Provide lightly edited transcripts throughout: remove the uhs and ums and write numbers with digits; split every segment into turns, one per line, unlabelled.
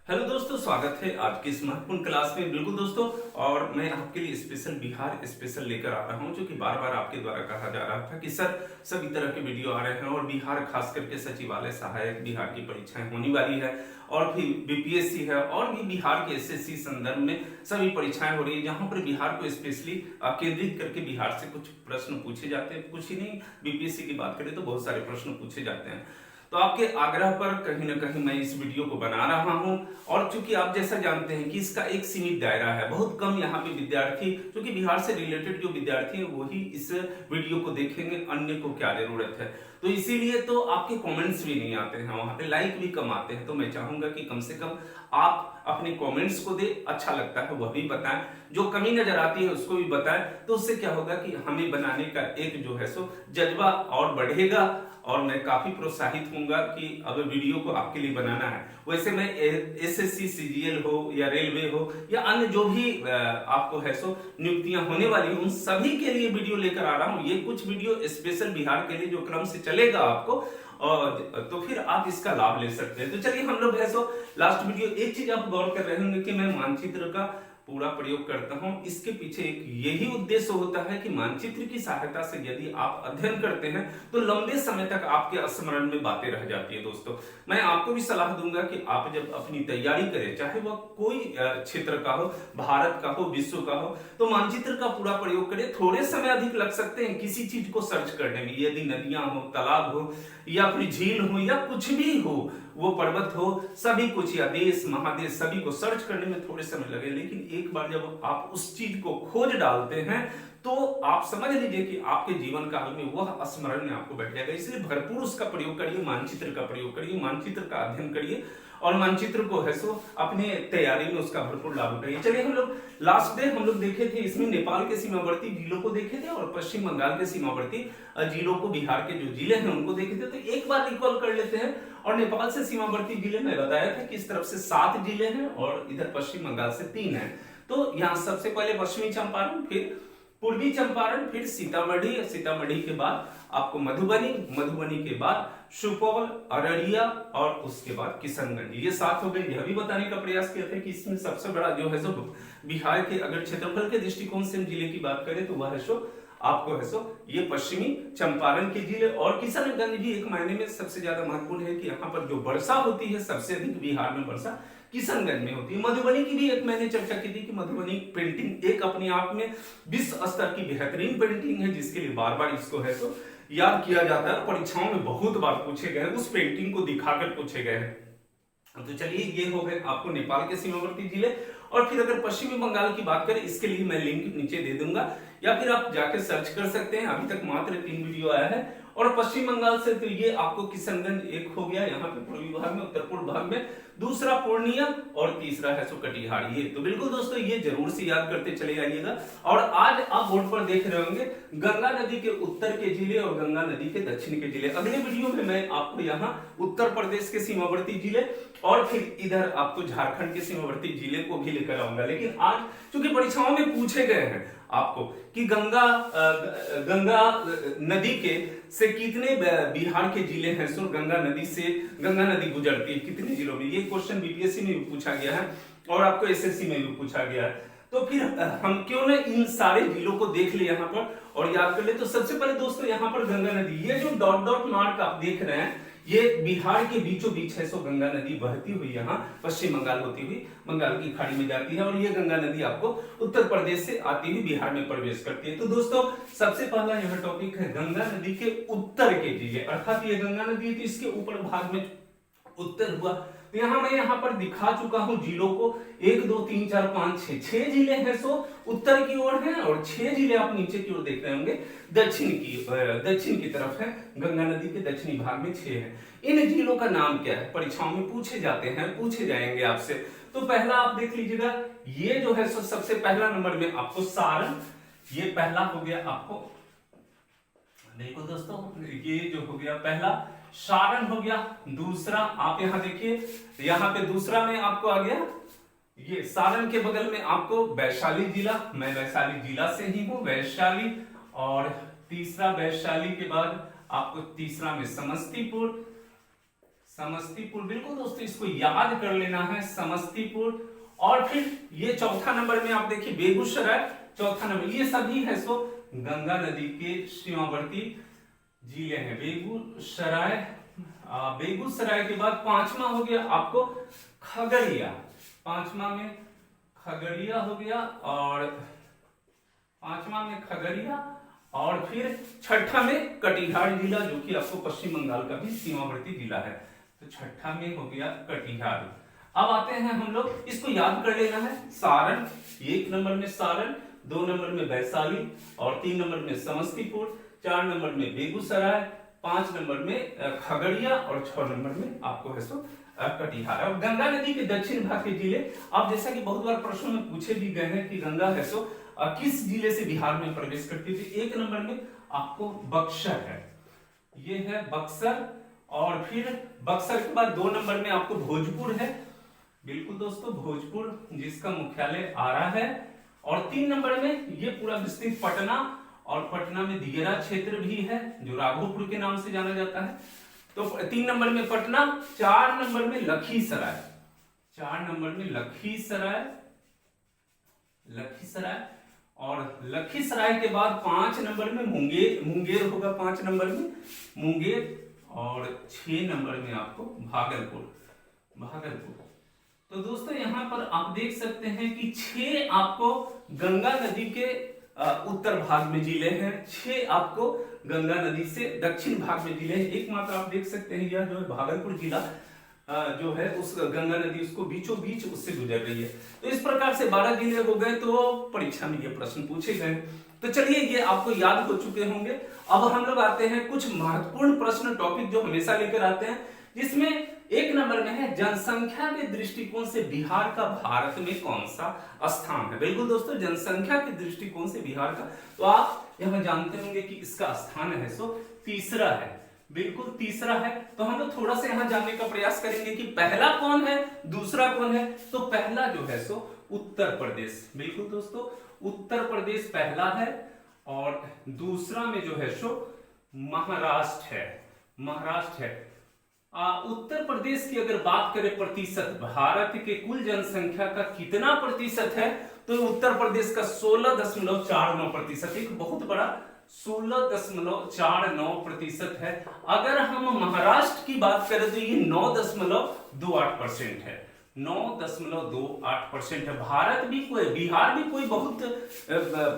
Hello दोस्तों, स्वागत है आज की इस महत्वपूर्ण क्लास में। बिल्कुल दोस्तों, और मैं आपके लिए स्पेशल बिहार स्पेशल लेकर आ रहा हूं, जो कि बार बार आपके द्वारा कहा जा रहा था कि सर सभी तरह के वीडियो आ रहे हैं और बिहार खास करके सचिवालय सहायक बिहार की परीक्षाएं होने वाली है और फिर बीपीएससी है और भी बिहार के एसएससी संदर्भ में सभी परीक्षाएं हो रही है, जहां पर बिहार को स्पेशली केंद्रित करके बिहार से कुछ प्रश्न पूछे जाते हैं। कुछ ही नहीं, बीपीएससी की बात करें तो बहुत सारे प्रश्न पूछे जाते हैं। तो आपके आग्रह पर कहीं ना कहीं मैं इस वीडियो को बना रहा हूं, और चूंकि आप जैसा जानते हैं कि इसका एक सीमित दायरा है, बहुत कम यहाँ पे विद्यार्थी, क्योंकि बिहार से रिलेटेड जो विद्यार्थी हैं वही इस वीडियो को देखेंगे, अन्य को क्या जरूरत है। तो इसीलिए तो आपके कमेंट्स भी नहीं आते हैं, वहां पे लाइक भी कम आते हैं। तो मैं चाहूंगा कि कम से कम आप अपने कमेंट्स को दे, अच्छा लगता है वह भी बताएं, जो कमी नजर आती है उसको भी बताएं। तो उससे क्या होगा कि हमें बनाने का एक जो है सो जज्बा और बढ़ेगा, और मैं काफी प्रोत्साहित होऊंगा कि अगर वीडियो को आपके लिए बनाना है। वैसे मैं एसएससी सीजीएल हो या रेलवे हो या अन्य जो भी आपको है सो नियुक्तियां होने वाली, उन सभी के लिए वीडियो लेकर आ रहा हूं। ये कुछ वीडियो स्पेशल बिहार के लिए जो क्रम से चलेगा आपको, और तो फिर आप इसका लाभ ले सकते हैं। तो चलिए हम लोग है सो लास्ट वीडियो, एक चीज आप गौर कर रहे होंगे कि मैं मानचित्र का पूरा प्रयोग करता हूं। इसके पीछे एक यही उद्देश्य होता है कि मानचित्र की सहायता से यदि आप अध्ययन करते हैं तो लंबे समय तक आपके स्मरण में बातें रह जाती है। दोस्तों, मैं आपको भी सलाह दूंगा कि आप जब अपनी तैयारी करें, चाहे वह कोई क्षेत्र का हो, भारत का हो, विश्व का हो, तो मानचित्र का पूरा प्रयोग करें। थोड़े समय अधिक लग सकते हैं किसी चीज को सर्च करने में, यदि नदियां हो, तालाब हो या फिर झील हो या कुछ भी हो, वो पर्वत हो, सभी कुछ, या देश महादेश, सभी को सर्च करने में थोड़े समय लगे। लेकिन एक बार जब आप उस चीज को खोज डालते हैं तो आप समझ लीजिए कि आपके जीवन काल में वह स्मरण में आपको बैठ जाएगा। इसलिए भरपूर उसका प्रयोग करिए, मानचित्र का प्रयोग करिए, मानचित्र का अध्ययन करिए और मानचित्र को है सो अपने तैयारी में उसका भरपूर लाभ उठाइए। चलिए हम लोग लास्ट डे हम लोग देखे थे, इसमें नेपाल के सीमावर्ती जिलों को देखे थे और पश्चिम बंगाल के सीमावर्ती जिलों को, बिहार के जो जिले हैं उनको देखे थे। तो एक बार रिकॉल कर लेते हैं। और नेपाल से सीमावर्ती जिले में बताया था कि इस तरफ से 7 जिले हैं और इधर पश्चिम बंगाल से 3 हैं। तो यहाँ सबसे पहले पश्चिमी चंपारण, फिर पूर्वी चंपारण, फिर सीतामढ़ी, सीतामढ़ी के बाद आपको मधुबनी, मधुबनी के बाद सुपौल, अररिया और उसके बाद किशनगंज। ये 7 हो गए। यह भी बताने का प्रयास किया था कि इसमें सबसे बड़ा जो है सो बिहार के अगर क्षेत्रफल के दृष्टिकोण से हम जिले की बात करें तो वह है सो आपको है सो ये पश्चिमी चंपारण के जिले। और किशनगंज भी एक मायने में सबसे ज्यादा महत्वपूर्ण है कि यहाँ पर जो वर्षा होती है, सबसे अधिक बिहार में वर्षा किशनगंज में होती है। मधुबनी की भी एक मैंने चर्चा की थी कि मधुबनी पेंटिंग एक अपने आप में विश्व स्तर की बेहतरीन पेंटिंग है, जिसके लिए बार बार इसको है सो याद किया जाता है। परीक्षाओं में बहुत बार पूछे गए, उस पेंटिंग को दिखाकर पूछे गए हैं। तो चलिए, ये हो गए आपको नेपाल के सीमावर्ती जिले। और फिर अगर पश्चिमी बंगाल की बात करें, इसके लिए मैं लिंक नीचे दे दूंगा या फिर आप जाके सर्च कर सकते हैं। अभी तक मात्र 3 वीडियो आया है। और पश्चिम बंगाल से तो ये आपको किशनगंज एक हो गया, यहाँ पे पूर्वी भाग में, उत्तर पूर्व भाग में, दूसरा पूर्णिया और तीसरा है सो कटिहार। ये तो बिल्कुल दोस्तों ये जरूर से याद करते चले आइएगा। और आज आप बोर्ड पर देख रहे होंगे गंगा नदी के उत्तर के जिले और गंगा नदी के दक्षिण के जिले। अगले वीडियो में मैं आपको यहाँ उत्तर प्रदेश के सीमावर्ती जिले और फिर इधर आपको झारखंड के सीमावर्ती जिले को भी लेकर आऊंगा। लेकिन आज चूंकि परीक्षाओं में पूछे गए हैं आपको कि गंगा नदी के से कितने बिहार के जिले हैं, सो गंगा नदी गुजरती है कितने जिलों में, ये क्वेश्चन बीपीएससी में भी पूछा गया है और आपको एसएससी में भी पूछा गया है। तो फिर हम क्यों ना इन सारे जिलों को देख ले यहाँ पर और याद कर ले। तो सबसे पहले दोस्तों यहाँ पर गंगा नदी, ये जो डॉट डॉट मार्क आप देख रहे हैं, ये बिहार के बीचों बीच है सो गंगा नदी बहती हुई यहाँ पश्चिम बंगाल होती हुई बंगाल की खाड़ी में जाती है। और ये गंगा नदी आपको उत्तर प्रदेश से आती हुई बिहार में प्रवेश करती है। तो दोस्तों सबसे पहला यह टॉपिक है गंगा नदी के उत्तर के जिले, अर्थात ये गंगा नदी है तो इसके ऊपर भाग में उत्तर हुआ। तो यहाँ पर दिखा चुका हूं जिलों को, 1 2 3 4 5 6 जिले हैं सो उत्तर की ओर हैं, और 6 जिले आप नीचे की ओर देख रहे होंगे दक्षिण की तरफ है। गंगा नदी के दक्षिणी भाग में 6 हैं। इन जिलों का नाम क्या है, परीक्षाओं में पूछे जाते हैं, पूछे जाएंगे आपसे। तो पहला आप देख लीजिएगा, ये जो है सो सबसे पहला नंबर में आपको सारण, ये पहला हो गया आपको, देखो दोस्तों ये जो हो गया पहला सारण हो गया। दूसरा आप यहां देखिए, यहां पे दूसरा में आपको आ गया ये सारण के बगल में आपको वैशाली जिला, मैं वैशाली जिला से ही हूं, वैशाली। और तीसरा वैशाली के बाद आपको तीसरा में समस्तीपुर, समस्तीपुर, बिल्कुल दोस्तों इसको याद कर लेना है, समस्तीपुर। और फिर ये चौथा नंबर में आप देखिए बेगूसराय, चौथा नंबर। ये सभी है सो गंगा नदी के सीमावर्ती जिले हैं। बेगूसराय, बेगूसराय के बाद पांचवा हो गया आपको खगड़िया, पांचवा में खगड़िया हो गया, और पांचवा में खगड़िया, और फिर छठा में कटिहार जिला, जो कि आपको पश्चिम बंगाल का भी सीमावर्ती जिला है। तो छठा में हो गया कटिहार। अब आते हैं हम लोग, इसको याद कर लेना है, सारण, एक नंबर में सारण, दो नंबर में वैशाली, और तीन नंबर में समस्तीपुर, चार नंबर में बेगूसराय, पांच नंबर में खगड़िया, और छह नंबर में आपको है सो कटिहार। और गंगा नदी के दक्षिण भाग के जिले, अब जैसा कि बहुत बार प्रश्नों में पूछे भी गए हैं कि गंगा है सो किस जिले से बिहार में प्रवेश करती थी। एक नंबर में आपको बक्सर है, ये है बक्सर, और फिर बक्सर के बाद दो नंबर में आपको भोजपुर है, बिल्कुल दोस्तों भोजपुर, जिसका मुख्यालय आरा है, और तीन नंबर में ये पूरा विस्तृत पटना, और पटना में दियरा क्षेत्र भी है जो राघोपुर के नाम से जाना जाता है। तो तीन नंबर में पटना, चार नंबर में लखीसराय, चार नंबर में लखीसराय, लखीसराय, और लखीसराय के बाद पांच नंबर में मुंगेर, मुंगेर होगा पांच नंबर में मुंगेर, और छह नंबर में आपको भागलपुर, भागलपुर। तो दोस्तों यहां पर आप देख सकते हैं कि छह आपको गंगा नदी के उत्तर भाग में जिले हैं, छह आपको गंगा नदी से दक्षिण भाग में जिले हैं। एकमात्र आप देख सकते हैं यह जो है भागलपुर जिला जो है उस गंगा नदी उसको बीचों बीच उससे गुजर रही है। तो इस प्रकार से 12 जिले हो गए, तो परीक्षा में ये प्रश्न पूछे गए। तो चलिए ये आपको याद हो चुके होंगे। अब हम लोग आते हैं कुछ महत्वपूर्ण प्रश्न टॉपिक जो हमेशा लेकर आते हैं, जिसमें एक नंबर में है जनसंख्या के दृष्टिकोण से बिहार का भारत में कौन सा स्थान है। बिल्कुल दोस्तों जनसंख्या के दृष्टिकोण से बिहार का, तो आप यहां जानते होंगे कि इसका स्थान है सो तीसरा है, बिल्कुल तीसरा है। तो हम लोग थोड़ा सा यहां जानने का प्रयास करेंगे कि पहला कौन है, दूसरा कौन है। तो पहला जो है सो उत्तर प्रदेश, बिल्कुल दोस्तों उत्तर प्रदेश पहला है, और दूसरा में जो है सो महाराष्ट्र है, महाराष्ट्र है। उत्तर प्रदेश की अगर बात करें प्रतिशत, भारत के कुल जनसंख्या का कितना प्रतिशत है, तो उत्तर प्रदेश का 16.49%, एक बहुत बड़ा 16.49% है। अगर हम महाराष्ट्र की बात करें तो ये 9.28% है, 9.28% है। भारत भी कोई, बिहार भी कोई बहुत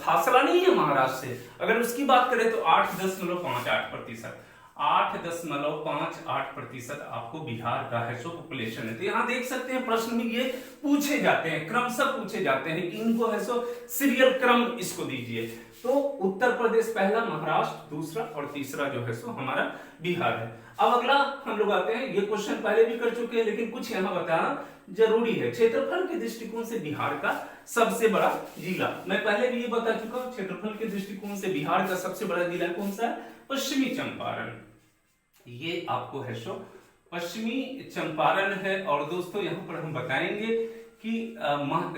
फासला नहीं है महाराष्ट्र से। अगर उसकी बात करें तो 8.58%, 8.58% आपको बिहार का है सो पॉपुलेशन है। तो यहां देख सकते हैं प्रश्न में ये पूछे जाते हैं, क्रमशः पूछे जाते हैं कि इनको है सो सीरियल क्रम इसको दीजिए। तो उत्तर प्रदेश पहला, महाराष्ट्र दूसरा, और तीसरा जो है सो हमारा बिहार है। अब अगला हम लोग आते हैं, ये क्वेश्चन पहले भी कर चुके हैं लेकिन कुछ यहां बताना जरूरी है। क्षेत्रफल के दृष्टिकोण से बिहार का सबसे बड़ा जिला, मैं पहले भी ये बता चुका हूं, क्षेत्रफल के दृष्टिकोण से बिहार का सबसे बड़ा जिला कौन सा है, पश्चिमी चंपारण। ये आपको है सो पश्चिमी चंपारण है। और दोस्तों यहां पर हम बताएंगे कि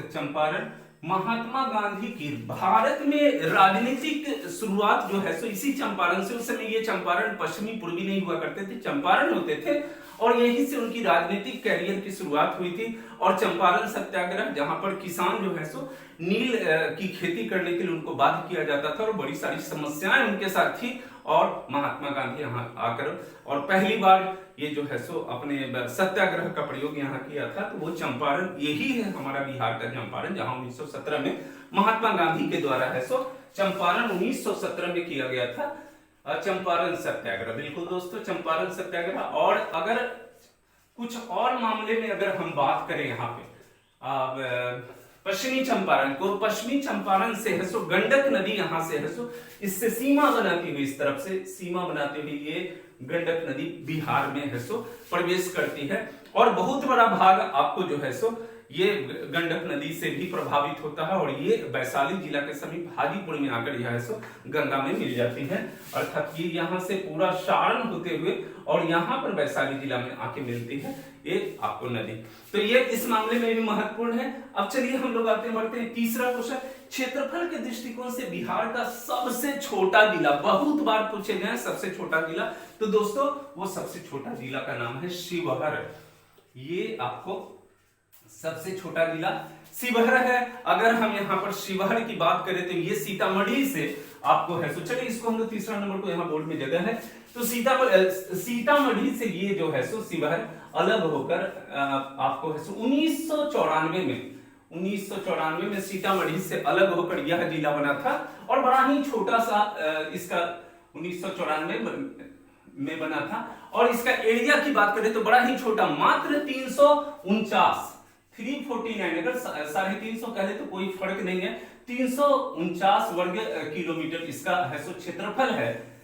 चंपारण महात्मा गांधी की भारत में राजनीतिक शुरुआत जो है सो इसी चंपारण से। उस समय ये चंपारण पश्चिमी पूर्वी नहीं हुआ करते थे, चंपारण होते थे, और यहीं से उनकी राजनीतिक कैरियर की शुरुआत हुई थी। और चंपारण सत्याग्रह, जहां पर किसान जो है सो नील की खेती करने के लिए उनको बाध्य किया जाता था, और बड़ी सारी समस्याएं उनके साथ थी, और महात्मा गांधी यहाँ आकर और पहली बार ये जो है सो अपने सत्याग्रह का प्रयोग यहाँ किया था। तो वो चंपारण यही है हमारा बिहार का चंपारण, जहां 1917 में महात्मा गांधी के द्वारा है सो चंपारण 1917 में किया गया था चंपारण सत्याग्रह। बिल्कुल दोस्तों चंपारण सत्याग्रह। और अगर कुछ और मामले में अगर हम बात करें यहाँ पे पश्चिमी चंपारण को, पश्चिमी चंपारण से है सो गंडक नदी यहाँ से है सो इससे सीमा बनाती हुई, इस तरफ से सीमा बनाती हुई ये गंडक नदी बिहार में है सो प्रवेश करती है। और बहुत बड़ा भाग आपको जो है सो ये गंडक नदी से भी प्रभावित होता है, और ये वैशाली जिला के समीप हाजीपुर में आकर यह है सो गंगा में मिल जाती है। अर्थात ये यहाँ से पूरा सारण होते हुए और यहाँ पर वैशाली जिला में आके मिलती है। ये आपको नदी। तो ये इस मामले में भी महत्वपूर्ण है। अब चलिए हम लोग आते बढ़ते हैं तीसरा क्वेश्चन। क्षेत्रफल के दृष्टिकोण से बिहार का सबसे छोटा जिला, बहुत बार पूछे गए सबसे छोटा जिला, तो दोस्तों वो सबसे छोटा जिला का नाम है शिवहर। ये आपको सबसे छोटा जिला शिवहर है। अगर हम यहाँ पर शिवहर की बात करें तो ये सीतामढ़ी से आपको है, तो चलिए इसको हम लोग तीसरा नंबर को यहाँ बोर्ड में जगह है, तो सीतामढ़ी से ये जो है सो शिवहर अलग होकर आपको है सो 1994 में सीतामढ़ी से अलग होकर यह जिला बना था और बड़ा ही छोटा सा इसका 1994 में बना था। और इसका एरिया की बात करें तो बड़ा ही छोटा, मात्र 349, अगर 350 कह ले तो कोई फर्क नहीं है, 349 वर्ग किलोमीटर इसका है सो क्षेत्रफल है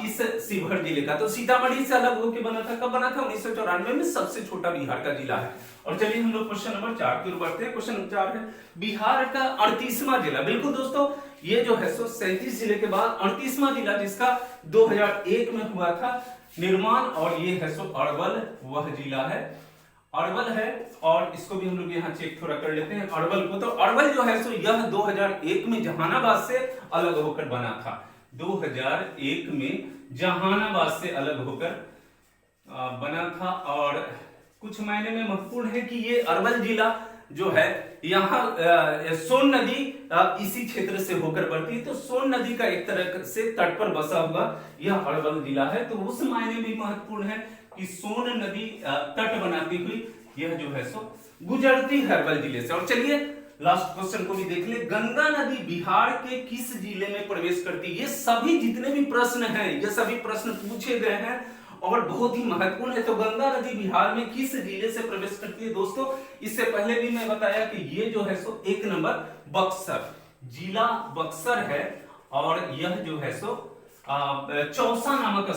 इस शिवहर जिले का। तो सीतामढ़ी से अलग होकर बना था, कब बना था? 1994 में। सबसे छोटा बिहार का जिला है। और चलिए हम लोग क्वेश्चन नंबर 4 की ओर बढ़ते हैं। क्वेश्चन नंबर 4 है बिहार का 38वां जिला। बिल्कुल दोस्तों, ये जो है सो 37 जिले के बाद 38वां जिला जिसका 2001 में हुआ था निर्माण, और ये है सो अरवल वह जिला है, अरवल है। और इसको भी हम लोग यहाँ चेक थोड़ा कर लेते हैं अरवल को। तो अरवल जो है सो यह 2001 में जहानाबाद से अलग होकर बना था, 2001 में जहानाबाद से अलग होकर बना था। और कुछ मायने में महत्वपूर्ण है कि ये अरवल जिला जो है यहाँ सोन नदी इसी क्षेत्र से होकर बढ़ती है, तो सोन नदी का एक तरह से तट पर बसा हुआ यह अरवल जिला है। तो उस मायने में महत्वपूर्ण है कि सोन नदी तट बनाती हुई यह जो है सो गुजरती है अरवल जिले से। और चलिए लास्ट क्वेश्चन को भी देख ले। गंगा नदी बिहार के किस जिले में प्रवेश करती है? ये सभी जितने भी प्रश्न हैं, ये सभी प्रश्न पूछे गए हैं और बहुत ही महत्वपूर्ण है। तो गंगा नदी बिहार में किस जिले से प्रवेश करती है दोस्तों? इससे पहले भी मैं बताया कि ये जो है सो 1 नंबर बक्सर, जिला बक्सर है। और यह जो है सो चौसा नामक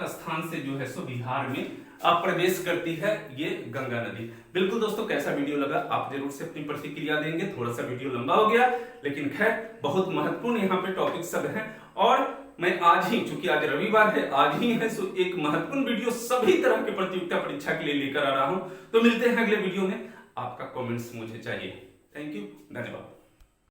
स्थान से जो है सो बिहार में प्रवेश करती है ये गंगा नदी। बिल्कुल दोस्तों, कैसा वीडियो लगा आप जरूर से अपनी प्रतिक्रिया देंगे। थोड़ा सा वीडियो लंबा हो गया, लेकिन खैर बहुत महत्वपूर्ण यहाँ पे टॉपिक सब हैं। और मैं आज ही, चूंकि आज रविवार है, आज ही है सो एक महत्वपूर्ण वीडियो सभी तरह के प्रतियोगिता परीक्षा के लिए लेकर आ रहा हूं। तो मिलते हैं अगले वीडियो में। आपका कमेंट्स मुझे चाहिए। थैंक यू, धन्यवाद।